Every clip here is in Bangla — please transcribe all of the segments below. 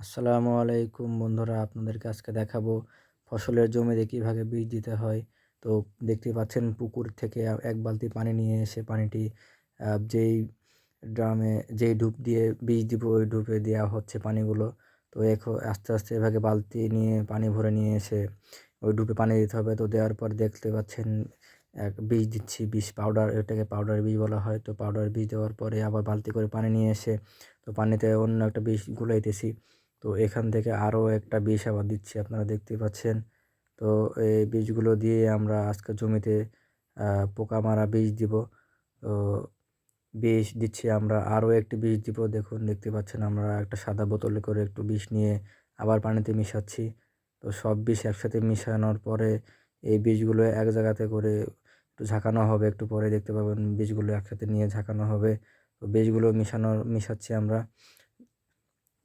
আসসালামু আলাইকুম বন্ধুরা, আপনাদেরকে আজকে দেখাবো ফসলের জমিতে কীভাবে বীজ দিতে হয়। তো দেখতেই পাচ্ছেন পুকুর থেকে এক বালতি পানি নিয়ে এসে পানিটি যেই ড্রামে যেই ডুব দিয়ে বীজ দিব ওই ডুবে দেওয়া হচ্ছে পানিগুলো। তো আস্তে আস্তে এভাবে বালতি নিয়ে পানি ভরে নিয়ে এসে ওই ডুবে পানি দিতে হবে। তো দেওয়ার পর দেখতে পাচ্ছেন বীজ দিচ্ছি, বীজ পাউডার, এটাকে পাউডার বীজ বলা হয়। তো পাউডার বীজ দেওয়ার পরে আবার বালতি করে পানি নিয়ে এসে তো পানিতে অন্য একটা বীজ গুলাইতেছি। তো এখান থেকে আরও একটা বিষ আবার দিচ্ছি, আপনারা দেখতেই পাচ্ছেন। তো এই বীজগুলো দিয়ে আমরা আজকে জমিতে পোকা মারা বীজ দিব। তো বিষ দিচ্ছি, আমরা আরও একটি বিষ দিব। দেখতে পাচ্ছেন আমরা একটা সাদা বোতলে করে একটু বিষ নিয়ে আবার পানিতে মিশাচ্ছি। তো সব বিষ একসাথে মিশানোর পরে এই বীজগুলো এক জায়গাতে করে একটু ঝাঁকানো হবে। একটু পরে দেখতে পাবেন বীজগুলো একসাথে নিয়ে ঝাঁকানো হবে। তো বীজগুলো মিশাচ্ছি আমরা।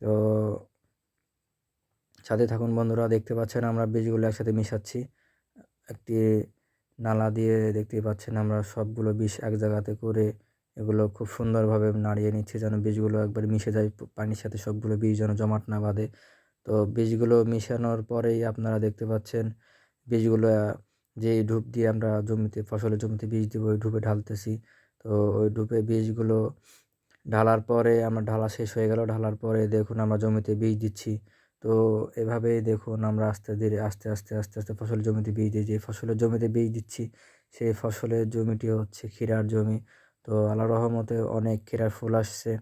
তো সাথে থাকুন বন্ধুরা, দেখতে পাচ্ছেন আমরা বীজগুলো একসাথে মিশাচ্ছি একটি নালা দিয়ে। দেখতেই পাচ্ছেন আমরা সবগুলো বিষ এক জায়গাতে করে এগুলো খুব সুন্দরভাবে নাড়িয়ে নিচ্ছি যেন বীজগুলো একবার মিশে যায় পানির সাথে, সবগুলো বীজ যেন জমাট না বাঁধে। তো বীজগুলো মিশানোর পরেই আপনারা দেখতে পাচ্ছেন বীজগুলো যেই ডুব দিয়ে আমরা ফসলের জমিতে বীজ দেবো ওই ডুবে ঢালতেছি। তো ওই ডুবে বীজগুলো ঢালার পরে আমরা ঢালা শেষ হয়ে গেল। ঢালার পরে দেখুন আমরা জমিতে বীজ দিচ্ছি। তো এভাবেই দেখুন আমরা আস্তে আস্তে ফসলের জমিতে বীজ দিই। যে ফসলের জমিতে বীজ দিচ্ছি সেই ফসলের জমিটি হচ্ছে ক্ষীরার জমি। তো আল্লাহর রহমতে অনেক ক্ষীরার ফুল আসছে।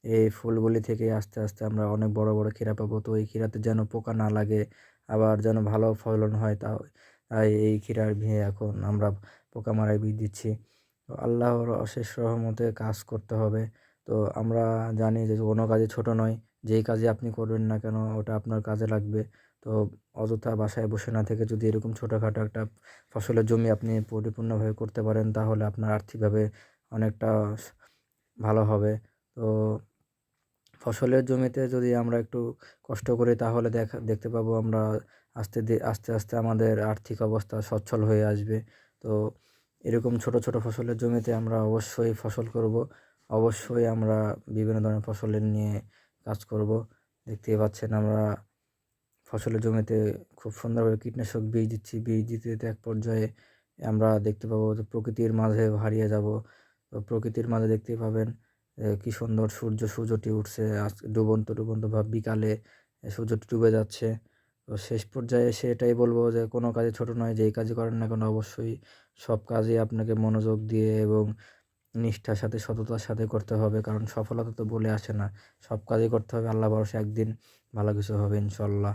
এই ফুলগুলি থেকে আস্তে আস্তে আমরা অনেক বড় বড় ক্ষীরা পাবো। তো এই ক্ষীরাতে যেন পোকা না লাগে, আবার যেন ভালো ফলন হয়, তাই এই ক্ষীরার এখন আমরা পোকা মারার বীজ দিচ্ছি। তো আল্লাহর অশেষ রহমতে কাজ করতে হবে। তো আমরা জানি যে কোনো কাজই ছোট নয়। যেই কাজই আপনি করবেন না কেন ওটা আপনার কাজে লাগবে। তো অযথা বাসায় বসে না থেকে যদি এরকম ছোটোখাটো একটা ফসলের জমি আপনি পরিপূর্ণভাবে করতে পারেন তাহলে আপনার আর্থিকভাবে অনেকটা ভালো হবে। তো ফসলের জমিতে যদি আমরা একটু কষ্ট করি তাহলে দেখতে পাবো আমরা আস্তে আস্তে আমাদের আর্থিক অবস্থা সচ্ছল হয়ে আসবে। তো এরকম ছোট ছোট ফসলের জমিতে আমরা অবশ্যই ফসল করব। অবশ্যই আমরা বিভিন্ন ধরনের ফসলের নিয়ে কাজ করব। দেখতেই পাচ্ছেন আমরা ফসলের জমিতে খুব সুন্দরভাবে কীটনাশক বীজ দিচ্ছি। বীজ দিতে দিতে এক পর্যায়ে আমরা দেখতে পাবো যে প্রকৃতির মাঝে হারিয়ে যাব। তো প্রকৃতির মাঝে দেখতেই পাবেন কী সুন্দর সূর্যটি উঠছে ডুবন্ত ভাব বিকালে সূর্যটি ডুবে যাচ্ছে। তো শেষ পর্যায়ে এসে এটাই বলবো যে কোনো কাজই ছোট নয়। যেই কাজই করেন না কেন অবশ্যই সব কাজই আপনাকে মনোযোগ দিয়ে এবং নিষ্ঠার সাথে সততার সাথে করতে হবে। কারণ সফলতা তো বলে আসে না। সব কাজই করতে হবে, আল্লাহ ভরসা একদিন ভালো কিছু হবে ইনশাল্লাহ।